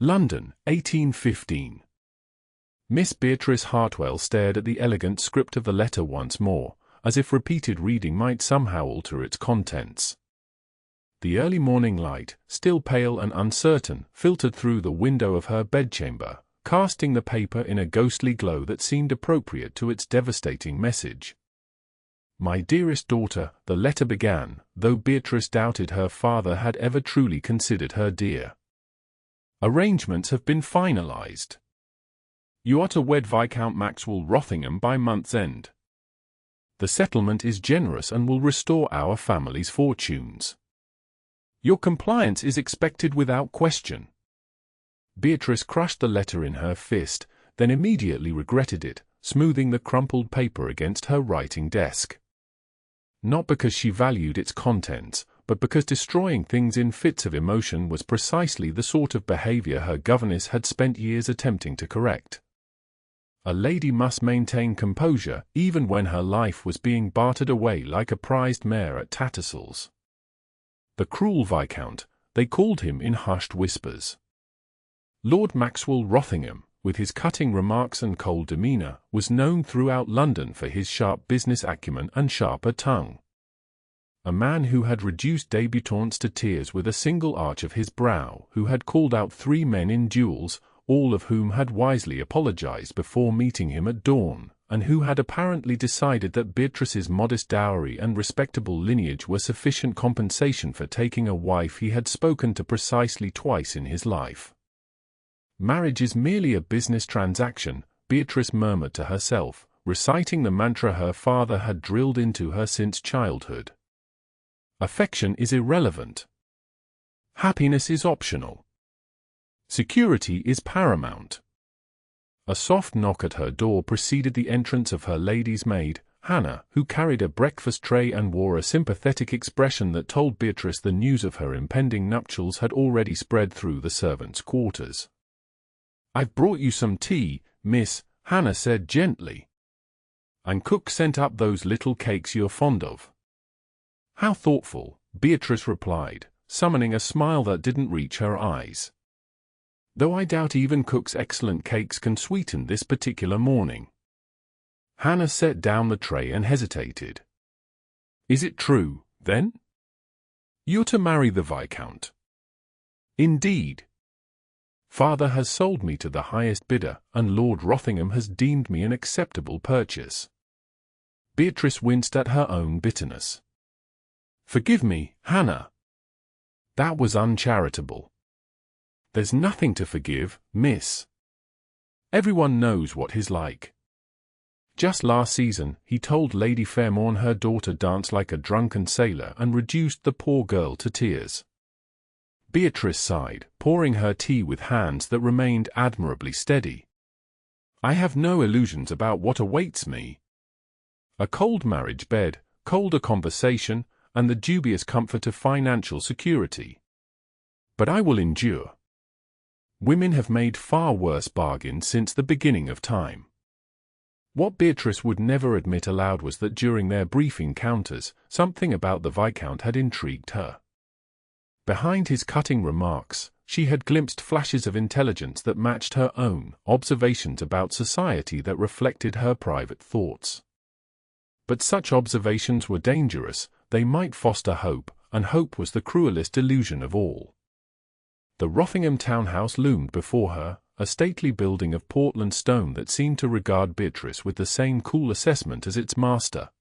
London, 1815. Miss Beatrice Hartwell stared at the elegant script of the letter once more, as if repeated reading might somehow alter its contents. The early morning light, still pale and uncertain, filtered through the window of her bedchamber, casting the paper in a ghostly glow that seemed appropriate to its devastating message. "My dearest daughter," the letter began, though Beatrice doubted her father had ever truly considered her dear. "Arrangements have been finalized. You are to wed Viscount Maxwell Rothingham by month's end. The settlement is generous and will restore our family's fortunes. Your compliance is expected without question." Beatrice crushed the letter in her fist, then immediately regretted it, smoothing the crumpled paper against her writing desk. Not because she valued its contents, but because destroying things in fits of emotion was precisely the sort of behavior her governess had spent years attempting to correct. A lady must maintain composure even when her life was being bartered away like a prized mare at Tattersall's. The Cruel Viscount, they called him in hushed whispers. Lord Maxwell Rothingham, with his cutting remarks and cold demeanour, was known throughout London for his sharp business acumen and sharper tongue. A man who had reduced débutantes to tears with a single arch of his brow, who had called out 3 men in duels, all of whom had wisely apologized before meeting him at dawn, and who had apparently decided that Beatrice's modest dowry and respectable lineage were sufficient compensation for taking a wife he had spoken to precisely twice in his life. "Marriage is merely a business transaction," Beatrice murmured to herself, reciting the mantra her father had drilled into her since childhood. "Affection is irrelevant. Happiness is optional. Security is paramount." A soft knock at her door preceded the entrance of her lady's maid, Hannah, who carried a breakfast tray and wore a sympathetic expression that told Beatrice the news of her impending nuptials had already spread through the servants' quarters. "I've brought you some tea, miss," Hannah said gently. "And cook sent up those little cakes you're fond of." "How thoughtful," Beatrice replied, summoning a smile that didn't reach her eyes. "Though I doubt even cook's excellent cakes can sweeten this particular morning." Hannah set down the tray and hesitated. "Is it true, then? You're to marry the Viscount?" "Indeed. Father has sold me to the highest bidder, and Lord Rothingham has deemed me an acceptable purchase." Beatrice winced at her own bitterness. "Forgive me, Hannah. That was uncharitable." "There's nothing to forgive, miss. Everyone knows what he's like. Just last season, he told Lady Fairmorn her daughter danced like a drunken sailor and reduced the poor girl to tears." Beatrice sighed, pouring her tea with hands that remained admirably steady. "I have no illusions about what awaits me. A cold marriage bed, colder conversation, and the dubious comfort of financial security. But I will endure. Women have made far worse bargains since the beginning of time." What Beatrice would never admit aloud was that during their brief encounters, something about the Viscount had intrigued her. Behind his cutting remarks, she had glimpsed flashes of intelligence that matched her own, observations about society that reflected her private thoughts. But such observations were dangerous. They might foster hope, and hope was the cruelest illusion of all. The Rothingham townhouse loomed before her, a stately building of Portland stone that seemed to regard Beatrice with the same cool assessment as its master.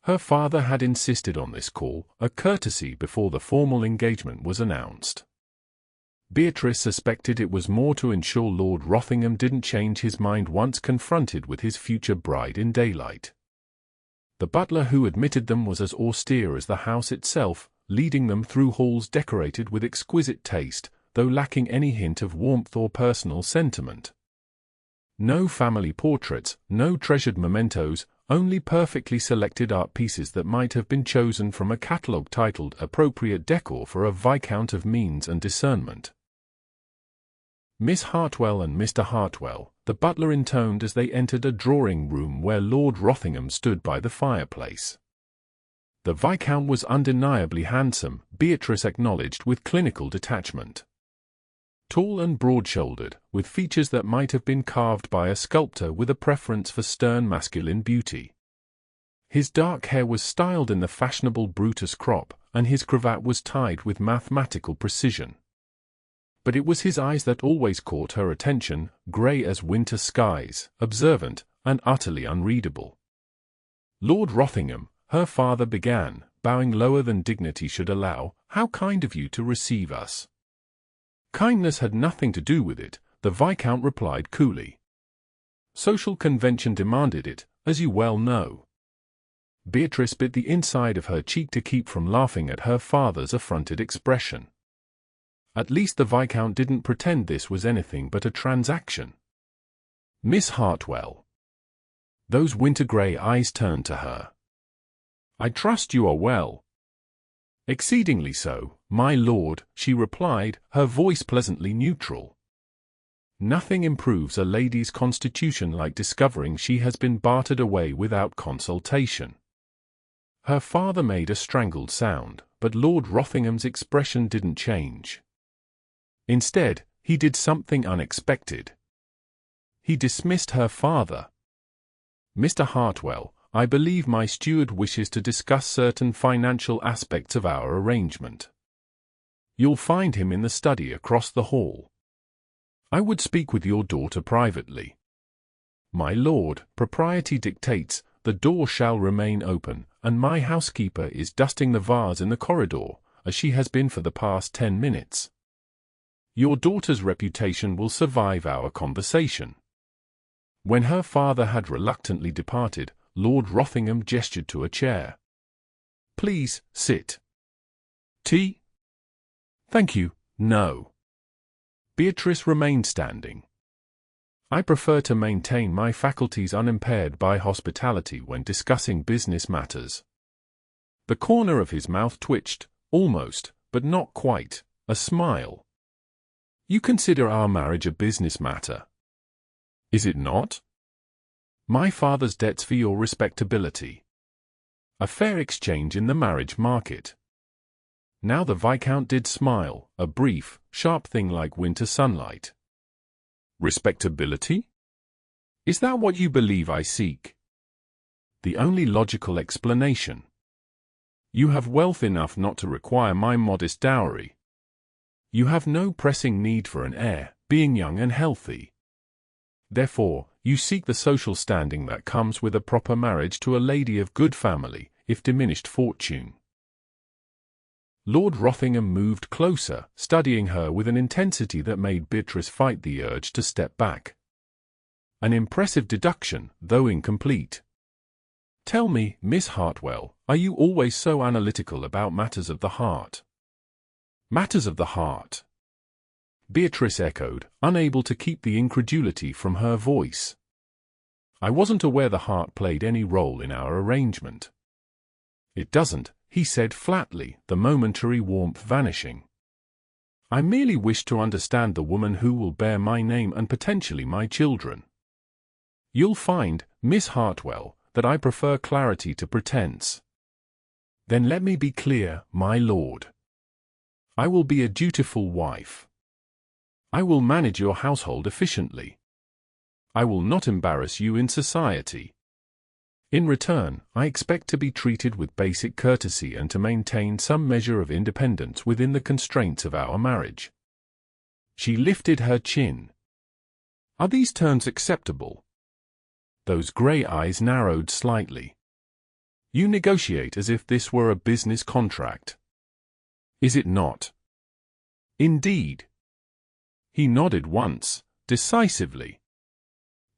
Her father had insisted on this call, a courtesy before the formal engagement was announced. Beatrice suspected it was more to ensure Lord Rothingham didn't change his mind once confronted with his future bride in daylight. The butler who admitted them was as austere as the house itself, leading them through halls decorated with exquisite taste, though lacking any hint of warmth or personal sentiment. No family portraits, no treasured mementos, only perfectly selected art pieces that might have been chosen from a catalogue titled "Appropriate Decor for a Viscount of Means and Discernment." "Miss Hartwell and Mr. Hartwell," the butler intoned as they entered a drawing-room where Lord Rothingham stood by the fireplace. The Viscount was undeniably handsome, Beatrice acknowledged with clinical detachment. Tall and broad-shouldered, with features that might have been carved by a sculptor with a preference for stern masculine beauty. His dark hair was styled in the fashionable Brutus crop, and his cravat was tied with mathematical precision. But it was his eyes that always caught her attention, grey as winter skies, observant, and utterly unreadable. "Lord Rothingham," her father began, bowing lower than dignity should allow, "how kind of you to receive us." Kindness had nothing to do with it, the Viscount replied coolly. "Social convention demanded it, as you well know." Beatrice bit the inside of her cheek to keep from laughing at her father's affronted expression. At least the Viscount didn't pretend this was anything but a transaction. "Miss Hartwell." Those winter-grey eyes turned to her. "I trust you are well." "Exceedingly so, my lord," she replied, her voice pleasantly neutral. Nothing improves a lady's constitution like discovering she has been bartered away without consultation. Her father made a strangled sound, but Lord Rothingham's expression didn't change. Instead, he did something unexpected. He dismissed her father. "Mr. Hartwell, I believe my steward wishes to discuss certain financial aspects of our arrangement. You'll find him in the study across the hall. I would speak with your daughter privately." "My lord, propriety dictates, the door shall remain open, and my housekeeper is dusting the vase in the corridor, as she has been for the past 10 minutes. Your daughter's reputation will survive our conversation." When her father had reluctantly departed, Lord Rothingham gestured to a chair. "Please, sit." "Tea?" "Thank you, no." Beatrice remained standing. "I prefer to maintain my faculties unimpaired by hospitality when discussing business matters." The corner of his mouth twitched, almost, but not quite, a smile. "You consider our marriage a business matter. Is it not? My father's debts for your respectability. A fair exchange in the marriage market." Now the Viscount did smile, a brief, sharp thing like winter sunlight. "Respectability? Is that what you believe I seek?" "The only logical explanation. You have wealth enough not to require my modest dowry. You have no pressing need for an heir, being young and healthy. Therefore, you seek the social standing that comes with a proper marriage to a lady of good family, if diminished fortune." Lord Rothingham moved closer, studying her with an intensity that made Beatrice fight the urge to step back. An impressive deduction, though incomplete. "Tell me, Miss Hartwell, are you always so analytical about matters of the heart?" "Matters of the heart?" Beatrice echoed, unable to keep the incredulity from her voice. "I wasn't aware the heart played any role in our arrangement." "It doesn't," he said flatly, the momentary warmth vanishing. "I merely wish to understand the woman who will bear my name and potentially my children. You'll find, Miss Hartwell, that I prefer clarity to pretense." "Then let me be clear, my lord. I will be a dutiful wife. I will manage your household efficiently. I will not embarrass you in society. In return, I expect to be treated with basic courtesy and to maintain some measure of independence within the constraints of our marriage." She lifted her chin. "Are these terms acceptable?" Those grey eyes narrowed slightly. "You negotiate as if this were a business contract. Is it not?" "Indeed." He nodded once, decisively.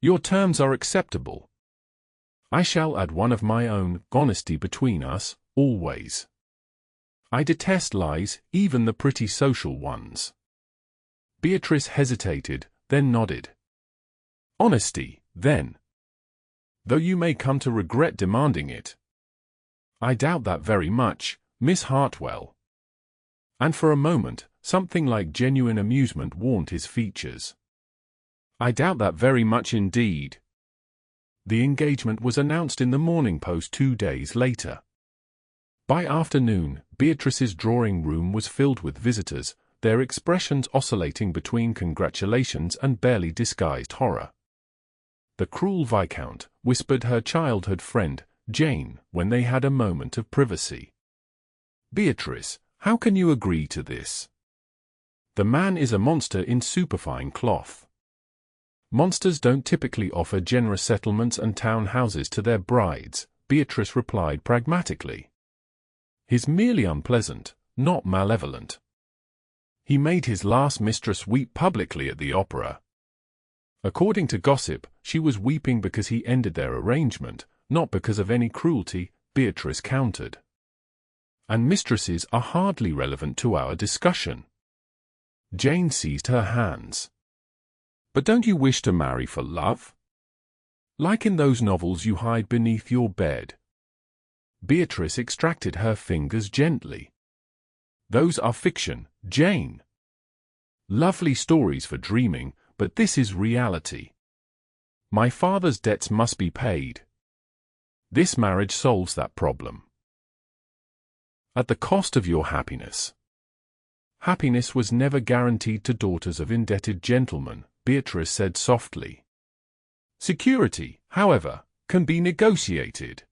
"Your terms are acceptable. I shall add one of my own, honesty between us, always. I detest lies, even the pretty social ones." Beatrice hesitated, then nodded. "Honesty, then. Though you may come to regret demanding it." "I doubt that very much, Miss Hartwell." And for a moment, something like genuine amusement warmed his features. "I doubt that very much indeed." The engagement was announced in the Morning Post 2 days later. By afternoon, Beatrice's drawing room was filled with visitors, their expressions oscillating between congratulations and barely disguised horror. "The Cruel Viscount," whispered her childhood friend, Jane, when they had a moment of privacy. "Beatrice, how can you agree to this? The man is a monster in superfine cloth." "Monsters don't typically offer generous settlements and town houses to their brides," Beatrice replied pragmatically. "He's merely unpleasant, not malevolent. He made his last mistress weep publicly at the opera. According to gossip, she was weeping because he ended their arrangement, not because of any cruelty," Beatrice countered. "And mistresses are hardly relevant to our discussion." Jane seized her hands. "But don't you wish to marry for love? Like in those novels you hide beneath your bed?" Beatrice extracted her fingers gently. "Those are fiction, Jane. Lovely stories for dreaming, but this is reality. My father's debts must be paid. This marriage solves that problem." "At the cost of your happiness." "Happiness was never guaranteed to daughters of indebted gentlemen," Beatrice said softly. "Security, however, can be negotiated."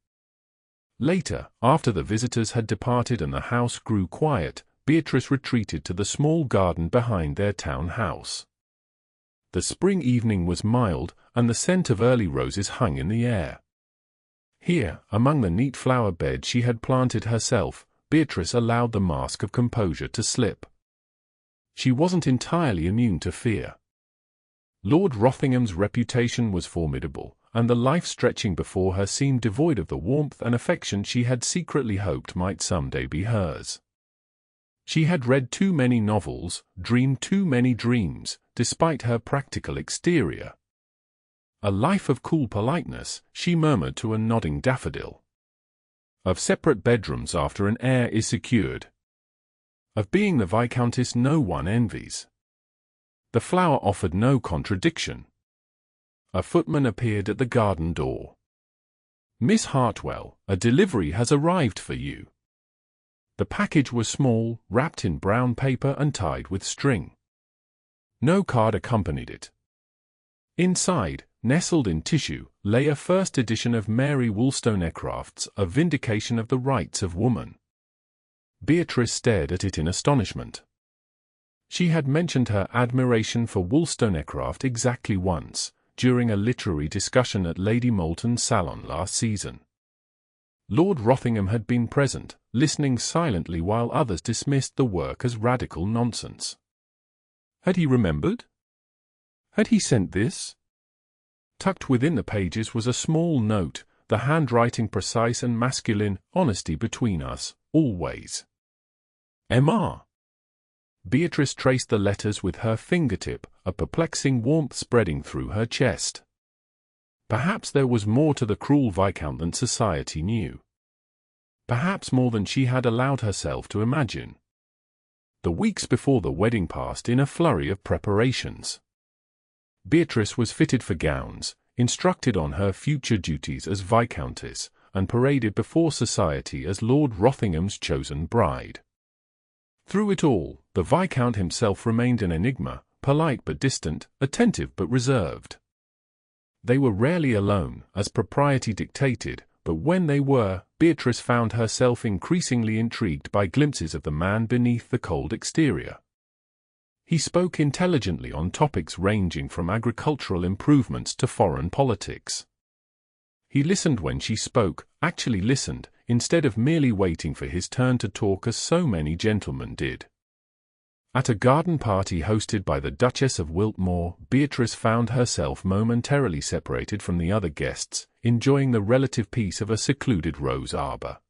Later, after the visitors had departed and the house grew quiet, Beatrice retreated to the small garden behind their town house. The spring evening was mild, and the scent of early roses hung in the air. Here, among the neat flower beds she had planted herself, Beatrice allowed the mask of composure to slip. She wasn't entirely immune to fear. Lord Rothingham's reputation was formidable, and the life stretching before her seemed devoid of the warmth and affection she had secretly hoped might someday be hers. She had read too many novels, dreamed too many dreams, despite her practical exterior. "A life of cool politeness," she murmured to a nodding daffodil. "Of separate bedrooms after an heir is secured. Of being the Viscountess no one envies." The flower offered no contradiction. A footman appeared at the garden door. "Miss Hartwell, a delivery has arrived for you." The package was small, wrapped in brown paper and tied with string. No card accompanied it. Inside, nestled in tissue, lay a first edition of Mary Wollstonecraft's A Vindication of the Rights of Woman. Beatrice stared at it in astonishment. She had mentioned her admiration for Wollstonecraft exactly once, during a literary discussion at Lady Moulton's salon last season. Lord Rothingham had been present, listening silently while others dismissed the work as radical nonsense. Had he remembered? Had he sent this? Tucked within the pages was a small note, the handwriting precise and masculine, "Honesty between us, always. M.R." Beatrice traced the letters with her fingertip, a perplexing warmth spreading through her chest. Perhaps there was more to the Cruel Viscount than society knew. Perhaps more than she had allowed herself to imagine. The weeks before the wedding passed in a flurry of preparations. Beatrice was fitted for gowns, instructed on her future duties as Viscountess, and paraded before society as Lord Rothingham's chosen bride. Through it all, the Viscount himself remained an enigma, polite but distant, attentive but reserved. They were rarely alone, as propriety dictated, but when they were, Beatrice found herself increasingly intrigued by glimpses of the man beneath the cold exterior. He spoke intelligently on topics ranging from agricultural improvements to foreign politics. He listened when she spoke, actually listened, instead of merely waiting for his turn to talk as so many gentlemen did. At a garden party hosted by the Duchess of Wiltmore, Beatrice found herself momentarily separated from the other guests, enjoying the relative peace of a secluded rose arbor.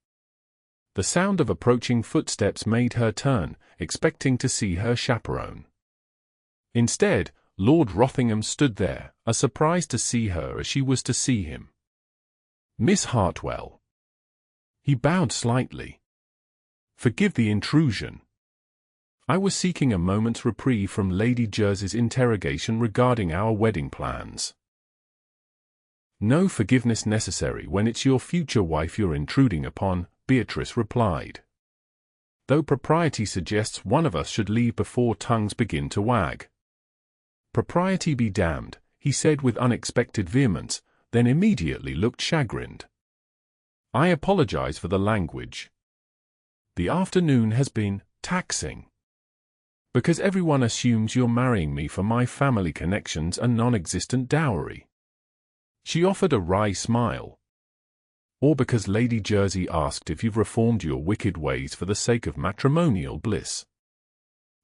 The sound of approaching footsteps made her turn, expecting to see her chaperone. Instead, Lord Rothingham stood there, as surprised to see her as she was to see him. "Miss Hartwell." He bowed slightly. "Forgive the intrusion. I was seeking a moment's reprieve from Lady Jersey's interrogation regarding our wedding plans." "No forgiveness necessary when it's your future wife you're intruding upon," Beatrice replied. though propriety suggests one of us should leave before tongues begin to wag. Propriety be damned, he said with unexpected vehemence, then immediately looked chagrined. I apologize for the language. The afternoon has been taxing. Because everyone assumes you're marrying me for my family connections and non-existent dowry. She offered a wry smile. Or because Lady Jersey asked if you've reformed your wicked ways for the sake of matrimonial bliss.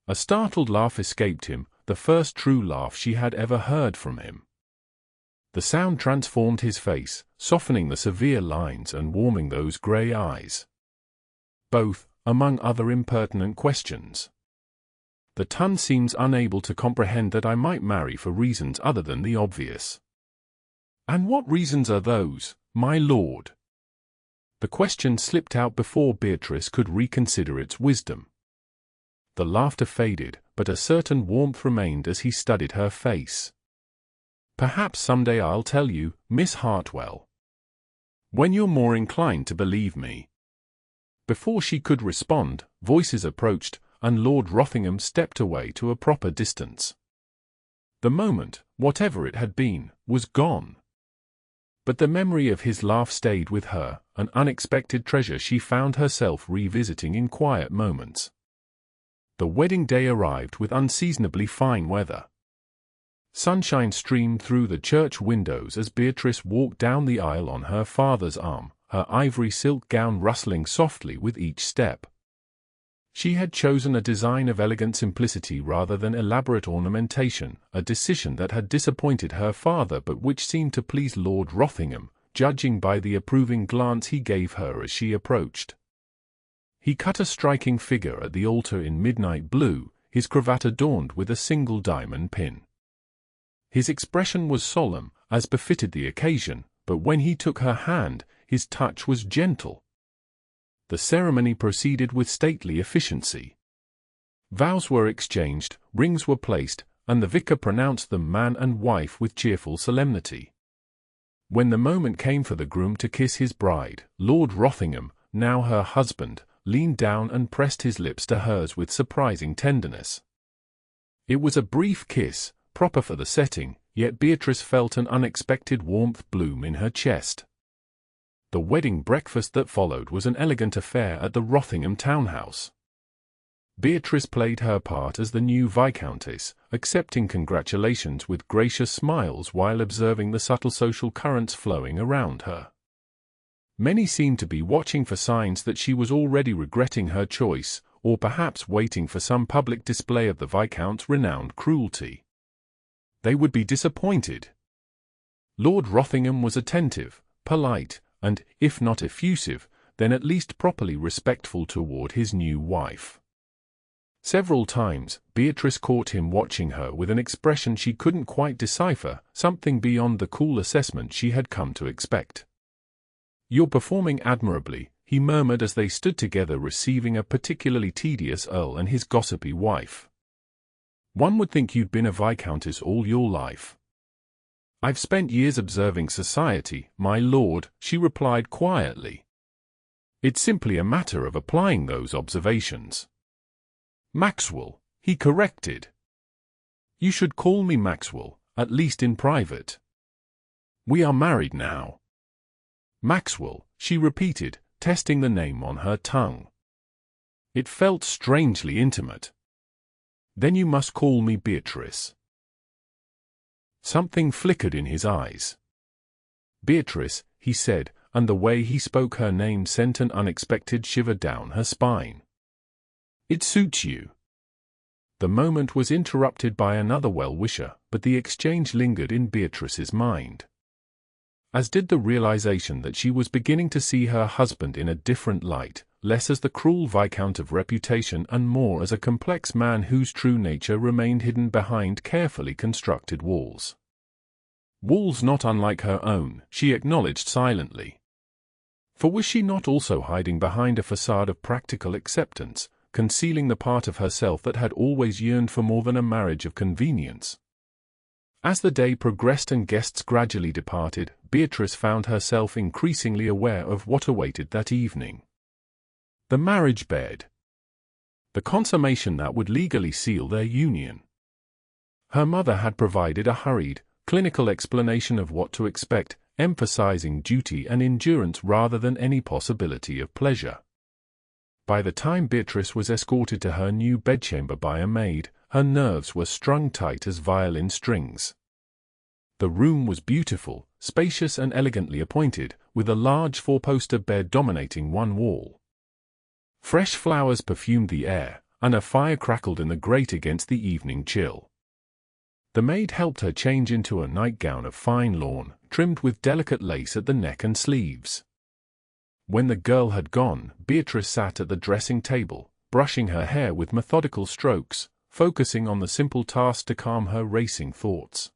A startled laugh escaped him, the first true laugh she had ever heard from him. The sound transformed his face, softening the severe lines and warming those grey eyes. Both, among other impertinent questions. The ton seems unable to comprehend that I might marry for reasons other than the obvious. And what reasons are those, my lord? The question slipped out before Beatrice could reconsider its wisdom. The laughter faded, but a certain warmth remained as he studied her face. Perhaps someday I'll tell you, Miss Hartwell. When you're more inclined to believe me. Before she could respond, voices approached, and Lord Rothingham stepped away to a proper distance. The moment, whatever it had been, was gone. But the memory of his laugh stayed with her, an unexpected treasure she found herself revisiting in quiet moments. The wedding day arrived with unseasonably fine weather. Sunshine streamed through the church windows as Beatrice walked down the aisle on her father's arm, her ivory silk gown rustling softly with each step. She had chosen a design of elegant simplicity rather than elaborate ornamentation, a decision that had disappointed her father but which seemed to please Lord Rothingham, judging by the approving glance he gave her as she approached. He cut a striking figure at the altar in midnight blue, his cravat adorned with a single diamond pin. His expression was solemn, as befitted the occasion, but when he took her hand, his touch was gentle. The ceremony proceeded with stately efficiency. Vows were exchanged, rings were placed, and the vicar pronounced them man and wife with cheerful solemnity. When the moment came for the groom to kiss his bride, Lord Rothingham, now her husband, leaned down and pressed his lips to hers with surprising tenderness. It was a brief kiss, proper for the setting, yet Beatrice felt an unexpected warmth bloom in her chest. The wedding breakfast that followed was an elegant affair at the Rothingham townhouse. Beatrice played her part as the new Viscountess, accepting congratulations with gracious smiles while observing the subtle social currents flowing around her. Many seemed to be watching for signs that she was already regretting her choice, or perhaps waiting for some public display of the Viscount's renowned cruelty. They would be disappointed. Lord Rothingham was attentive, polite, and, if not effusive, then at least properly respectful toward his new wife. Several times, Beatrice caught him watching her with an expression she couldn't quite decipher, something beyond the cool assessment she had come to expect. "You're performing admirably," he murmured as they stood together receiving a particularly tedious earl and his gossipy wife. "One would think you'd been a viscountess all your life." "I've spent years observing society, my lord," she replied quietly. "It's simply a matter of applying those observations." "Maxwell," he corrected. "You should call me Maxwell, at least in private." "We are married now." "Maxwell," she repeated, testing the name on her tongue. It felt strangely intimate. "Then you must call me Beatrice." Something flickered in his eyes. "Beatrice," he said, and the way he spoke her name sent an unexpected shiver down her spine. "It suits you." The moment was interrupted by another well-wisher, but the exchange lingered in Beatrice's mind, as did the realization that she was beginning to see her husband in a different light, less as the cruel Viscount of reputation and more as a complex man whose true nature remained hidden behind carefully constructed walls. Walls not unlike her own, she acknowledged silently. For was she not also hiding behind a facade of practical acceptance, concealing the part of herself that had always yearned for more than a marriage of convenience? As the day progressed and guests gradually departed, Beatrice found herself increasingly aware of what awaited that evening. The marriage bed. the consummation that would legally seal their union. Her mother had provided a hurried, clinical explanation of what to expect, emphasizing duty and endurance rather than any possibility of pleasure. By the time Beatrice was escorted to her new bedchamber by a maid, her nerves were strung tight as violin strings. The room was beautiful, spacious and elegantly appointed, with a large four-poster bed dominating one wall. Fresh flowers perfumed the air, and a fire crackled in the grate against the evening chill. The maid helped her change into a nightgown of fine lawn, trimmed with delicate lace at the neck and sleeves. When the girl had gone, Beatrice sat at the dressing table, brushing her hair with methodical strokes, focusing on the simple task to calm her racing thoughts.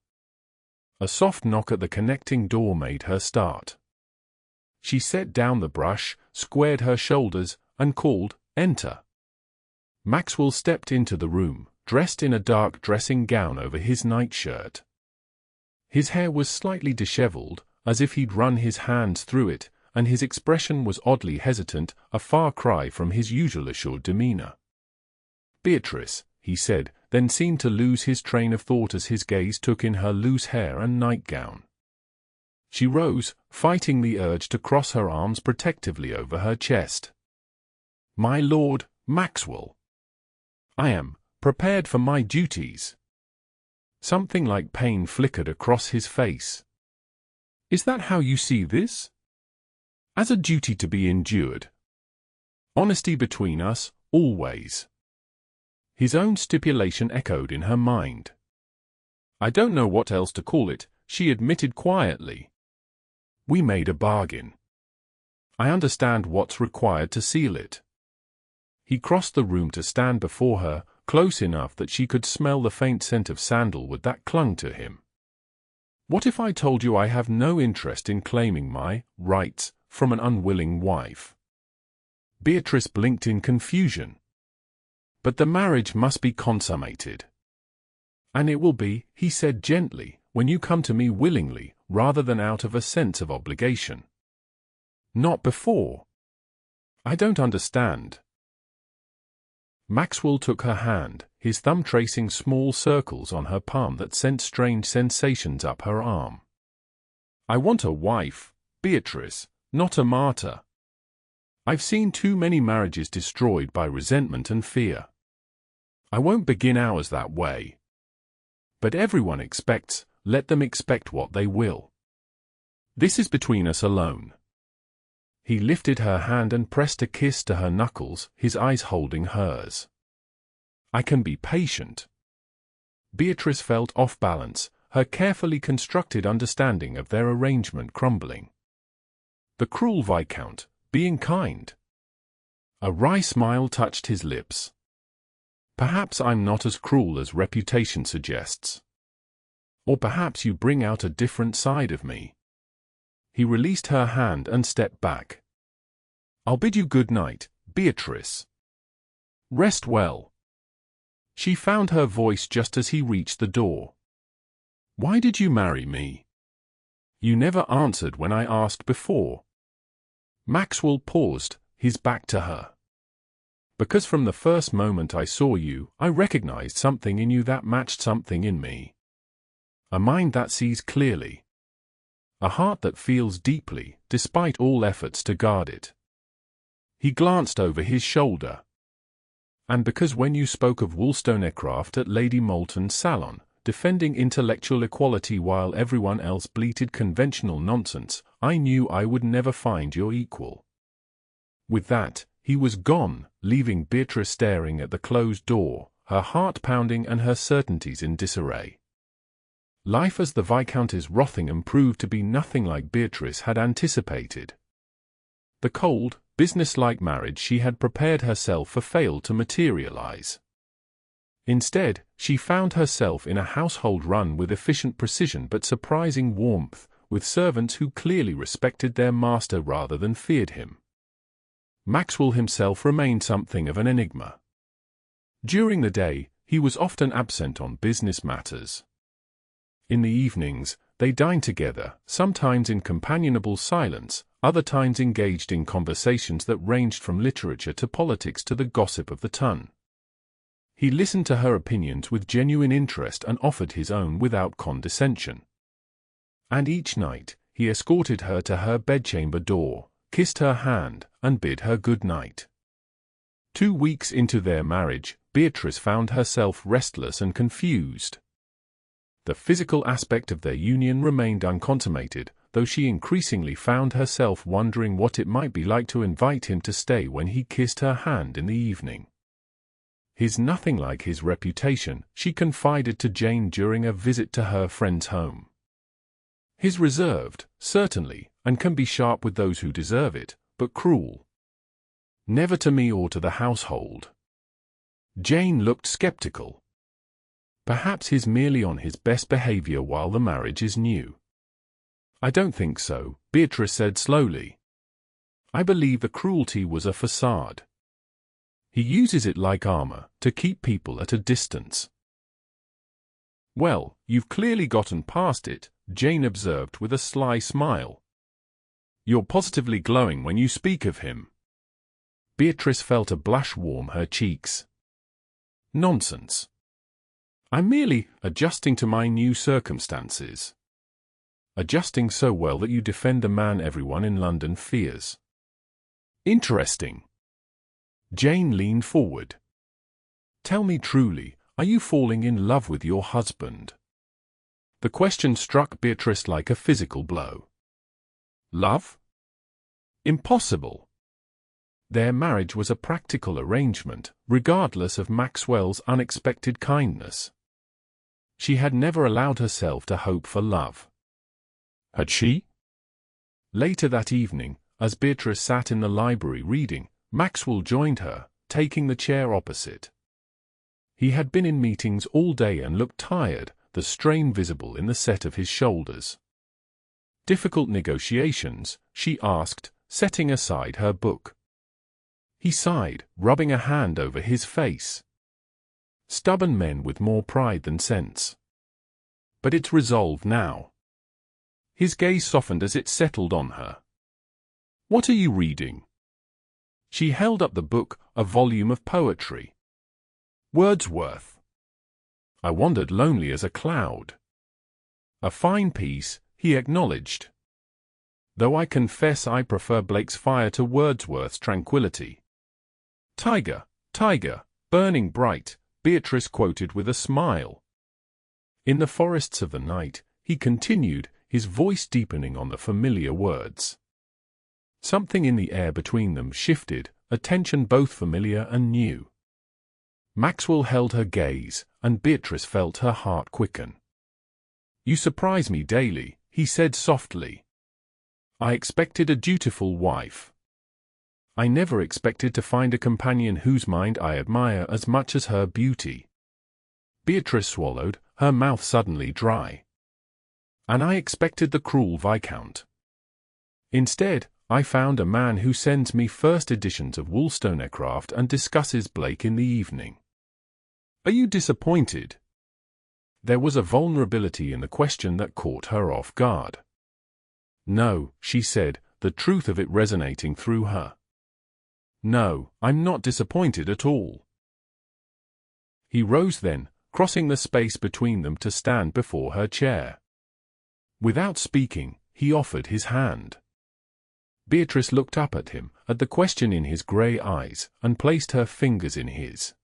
A soft knock at the connecting door made her start. She set down the brush, squared her shoulders, and called, "Enter." Maxwell stepped into the room, dressed in a dark dressing gown over his nightshirt. His hair was slightly disheveled, as if he'd run his hands through it, and his expression was oddly hesitant, a far cry from his usual assured demeanor. "Beatrice," he said, then seemed to lose his train of thought as his gaze took in her loose hair and nightgown. She rose, fighting the urge to cross her arms protectively over her chest. "My Lord Maxwell, I am prepared for my duties." Something like pain flickered across his face. "Is that how you see this? As a duty to be endured? Honesty between us, always." His own stipulation echoed in her mind. "I don't know what else to call it," she admitted quietly. "We made a bargain. I understand what's required to seal it." He crossed the room to stand before her, close enough that she could smell the faint scent of sandalwood that clung to him. "What if I told you I have no interest in claiming my rights from an unwilling wife?" Beatrice blinked in confusion. "But the marriage must be consummated." "And it will be," he said gently, "when you come to me willingly, rather than out of a sense of obligation." "Not before." "I don't understand." Maxwell took her hand, his thumb tracing small circles on her palm that sent strange sensations up her arm. "I want a wife, Beatrice, not a martyr. I've seen too many marriages destroyed by resentment and fear. I won't begin ours that way. But everyone expects, let them expect what they will. This is between us alone." He lifted her hand and pressed a kiss to her knuckles, his eyes holding hers. "I can be patient." Beatrice felt off balance, her carefully constructed understanding of their arrangement crumbling. The cruel Viscount, being kind. A wry smile touched his lips. "Perhaps I'm not as cruel as reputation suggests. Or perhaps you bring out a different side of me." He released her hand and stepped back. "I'll bid you good night, Beatrice. Rest well." She found her voice just as he reached the door. "Why did you marry me? You never answered when I asked before." Maxwell paused, his back to her. "Because from the first moment I saw you, I recognized something in you that matched something in me. A mind that sees clearly. A heart that feels deeply, despite all efforts to guard it." He glanced over his shoulder. "And because when you spoke of Wollstonecraft at Lady Moulton's salon, defending intellectual equality while everyone else bleated conventional nonsense, I knew I would never find your equal." With that, he was gone, leaving Beatrice staring at the closed door, her heart pounding and her certainties in disarray. Life as the Viscountess Rothingham proved to be nothing like Beatrice had anticipated. The cold, businesslike marriage she had prepared herself for failed to materialize. Instead, she found herself in a household run with efficient precision but surprising warmth, with servants who clearly respected their master rather than feared him. Maxwell himself remained something of an enigma. During the day, he was often absent on business matters. In the evenings, they dined together, sometimes in companionable silence, other times engaged in conversations that ranged from literature to politics to the gossip of the ton. He listened to her opinions with genuine interest and offered his own without condescension. And each night, he escorted her to her bedchamber door, kissed her hand, and bid her good night. 2 weeks into their marriage, Beatrice found herself restless and confused. The physical aspect of their union remained unconsummated, though she increasingly found herself wondering what it might be like to invite him to stay when he kissed her hand in the evening. "He's nothing like his reputation," she confided to Jane during a visit to her friend's home. "He's reserved, certainly, and can be sharp with those who deserve it, but cruel. Never to me or to the household." Jane looked skeptical. "Perhaps he's merely on his best behavior while the marriage is new." "I don't think so," Beatrice said slowly. "I believe the cruelty was a facade. He uses it like armor, to keep people at a distance." "Well, you've clearly gotten past it," Jane observed with a sly smile. "You're positively glowing when you speak of him." Beatrice felt a blush warm her cheeks. "Nonsense. I'm merely adjusting to my new circumstances." "Adjusting so well that you defend the man everyone in London fears." "Interesting." Jane leaned forward. "Tell me truly, are you falling in love with your husband?" The question struck Beatrice like a physical blow. Love? Impossible. Their marriage was a practical arrangement, regardless of Maxwell's unexpected kindness. She had never allowed herself to hope for love. Had she? Later that evening, as Beatrice sat in the library reading, Maxwell joined her, taking the chair opposite. He had been in meetings all day and looked tired, the strain visible in the set of his shoulders. "Difficult negotiations?" she asked, setting aside her book. He sighed, rubbing a hand over his face. "Stubborn men with more pride than sense. But it's resolved now." His gaze softened as it settled on her. "What are you reading?" She held up the book, a volume of poetry. "Wordsworth." "I wandered lonely as a cloud." "A fine piece," he acknowledged. "Though I confess I prefer Blake's fire to Wordsworth's tranquility." "Tiger, tiger, burning bright," Beatrice quoted with a smile. "In the forests of the night," he continued, his voice deepening on the familiar words. Something in the air between them shifted, a tension both familiar and new. Maxwell held her gaze, and Beatrice felt her heart quicken. "You surprise me daily," he said softly. "I expected a dutiful wife. I never expected to find a companion whose mind I admire as much as her beauty." Beatrice swallowed, her mouth suddenly dry. "And I expected the Cruel Viscount. Instead, I found a man who sends me first editions of Wollstonecraft and discusses Blake in the evening. Are you disappointed?" There was a vulnerability in the question that caught her off guard. "No," she said, the truth of it resonating through her. "No, I'm not disappointed at all." He rose then, crossing the space between them to stand before her chair. Without speaking, he offered his hand. Beatrice looked up at him, at the question in his grey eyes, and placed her fingers in his.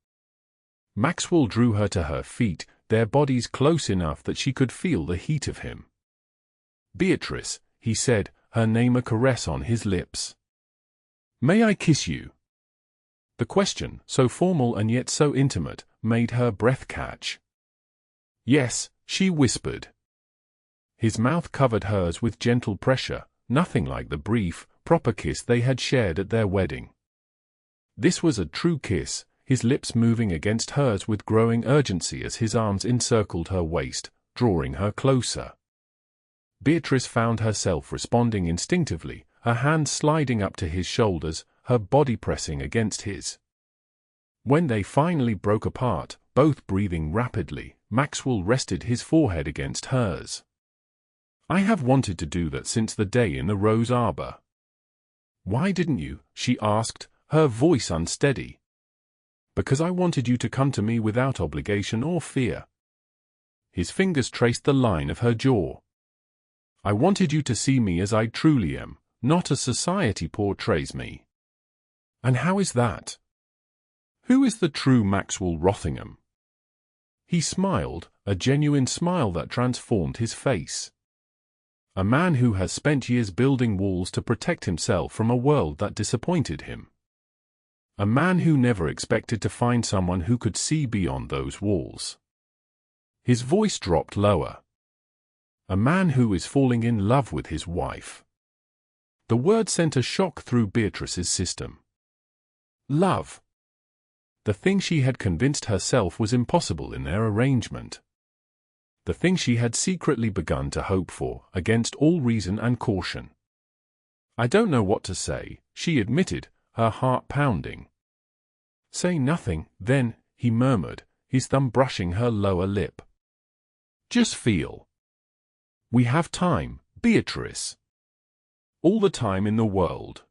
Maxwell drew her to her feet, their bodies close enough that she could feel the heat of him. "Beatrice," he said, her name a caress on his lips. "May I kiss you?" The question, so formal and yet so intimate, made her breath catch. "Yes," she whispered. His mouth covered hers with gentle pressure, nothing like the brief, proper kiss they had shared at their wedding. This was a true kiss, his lips moving against hers with growing urgency as his arms encircled her waist, drawing her closer. Beatrice found herself responding instinctively, her hands sliding up to his shoulders, her body pressing against his. When they finally broke apart, both breathing rapidly, Maxwell rested his forehead against hers. "I have wanted to do that since the day in the rose arbor." "Why didn't you?" she asked, her voice unsteady. Because I wanted you to come to me without obligation or fear. His fingers traced the line of her jaw. I wanted you to see me as I truly am, not as society portrays me. And how is that? Who is the true Maxwell Rothingham? He smiled, a genuine smile that transformed his face. A man who has spent years building walls to protect himself from a world that disappointed him. A man who never expected to find someone who could see beyond those walls. His voice dropped lower. A man who is falling in love with his wife. The word sent a shock through Beatrice's system. Love. The thing she had convinced herself was impossible in their arrangement. The thing she had secretly begun to hope for, against all reason and caution. I don't know what to say, she admitted, her heart pounding. Say nothing, then, he murmured, his thumb brushing her lower lip. Just feel. We have time, Beatrice. All the time in the world.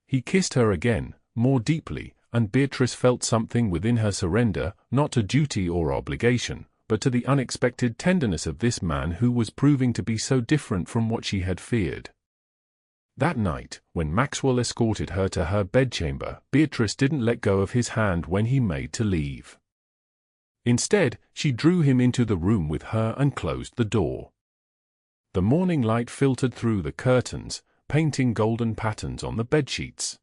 He kissed her again, more deeply, and Beatrice felt something within her surrender, not to duty or obligation, but to the unexpected tenderness of this man who was proving to be so different from what she had feared. That night, when Maxwell escorted her to her bedchamber, Beatrice didn't let go of his hand when he made to leave. Instead, she drew him into the room with her and closed the door. The morning light filtered through the curtains, painting golden patterns on the bedsheets.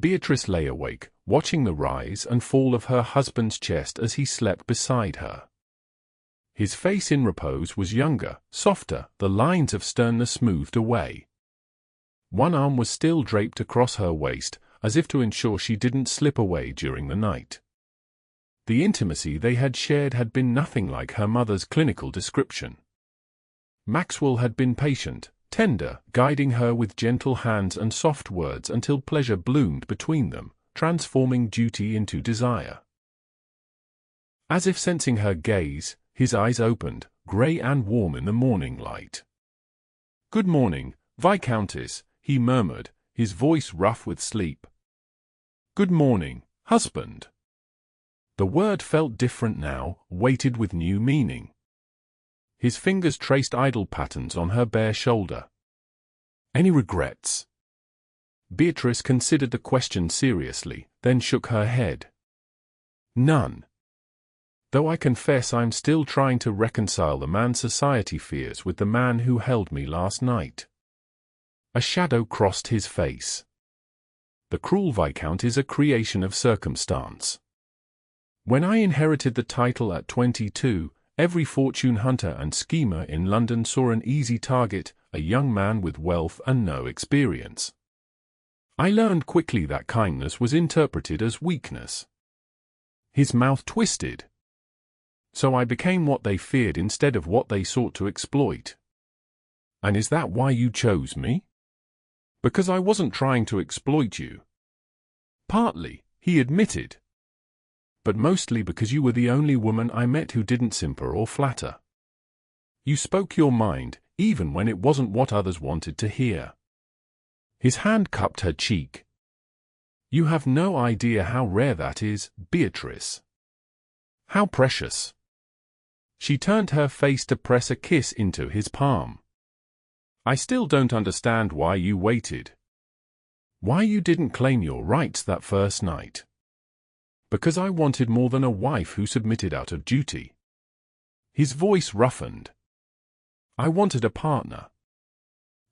Beatrice lay awake, watching the rise and fall of her husband's chest as he slept beside her. His face in repose was younger, softer, the lines of sternness smoothed away. One arm was still draped across her waist, as if to ensure she didn't slip away during the night. The intimacy they had shared had been nothing like her mother's clinical description. Maxwell had been patient, tender, guiding her with gentle hands and soft words until pleasure bloomed between them, transforming duty into desire. As if sensing her gaze, his eyes opened, grey and warm in the morning light. "Good morning, Viscountess," he murmured, his voice rough with sleep. "Good morning, husband." The word felt different now, weighted with new meaning. His fingers traced idle patterns on her bare shoulder. "Any regrets?" Beatrice considered the question seriously, then shook her head. "None. Though I confess I'm still trying to reconcile the man society fears with the man who held me last night." A shadow crossed his face. The Cruel Viscount is a creation of circumstance. When I inherited the title at 22, every fortune hunter and schemer in London saw an easy target, a young man with wealth and no experience. I learned quickly that kindness was interpreted as weakness. His mouth twisted. So I became what they feared instead of what they sought to exploit. "And is that why you chose me?" "Because I wasn't trying to exploit you." "Partly," he admitted. "But mostly because you were the only woman I met who didn't simper or flatter. You spoke your mind, even when it wasn't what others wanted to hear." His hand cupped her cheek. "You have no idea how rare that is, Beatrice. How precious." She turned her face to press a kiss into his palm. "I still don't understand why you waited. Why you didn't claim your rights that first night." "Because I wanted more than a wife who submitted out of duty." His voice roughened. "I wanted a partner.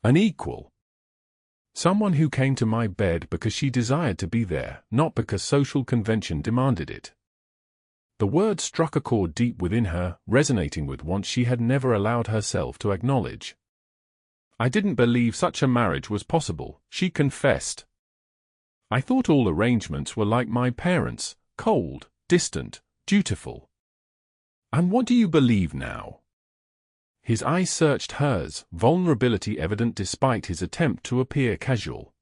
An equal. Someone who came to my bed because she desired to be there, not because social convention demanded it." The word struck a chord deep within her, resonating with wants she had never allowed herself to acknowledge. "I didn't believe such a marriage was possible," she confessed. "I thought all arrangements were like my parents, cold, distant, dutiful." "And what do you believe now?" His eyes searched hers, vulnerability evident despite his attempt to appear casual.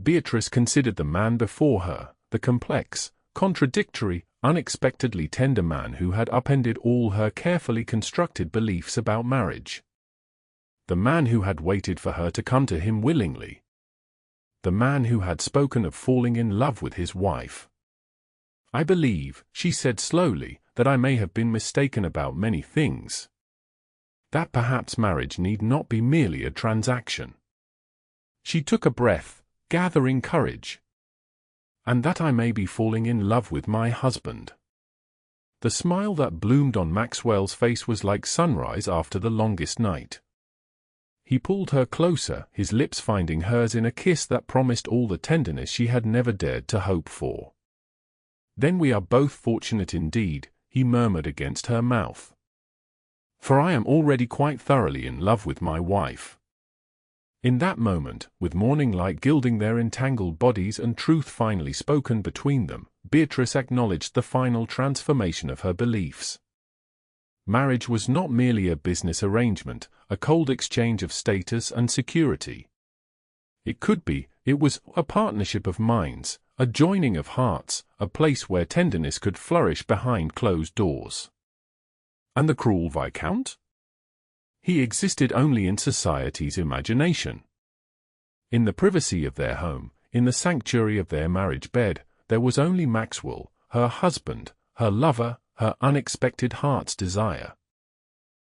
Beatrice considered the man before her, the complex, contradictory, unexpectedly tender man who had upended all her carefully constructed beliefs about marriage. The man who had waited for her to come to him willingly. The man who had spoken of falling in love with his wife. I believe, she said slowly, that I may have been mistaken about many things. That perhaps marriage need not be merely a transaction. She took a breath, gathering courage. And that I may be falling in love with my husband. The smile that bloomed on Maxwell's face was like sunrise after the longest night. He pulled her closer, his lips finding hers in a kiss that promised all the tenderness she had never dared to hope for. Then we are both fortunate indeed, he murmured against her mouth. For I am already quite thoroughly in love with my wife. In that moment, with morning light gilding their entangled bodies and truth finally spoken between them, Beatrice acknowledged the final transformation of her beliefs. Marriage was not merely a business arrangement, a cold exchange of status and security. It was a partnership of minds, a joining of hearts, a place where tenderness could flourish behind closed doors. And the cruel Viscount? He existed only in society's imagination. In the privacy of their home, in the sanctuary of their marriage bed, there was only Maxwell, her husband, her lover, her unexpected heart's desire.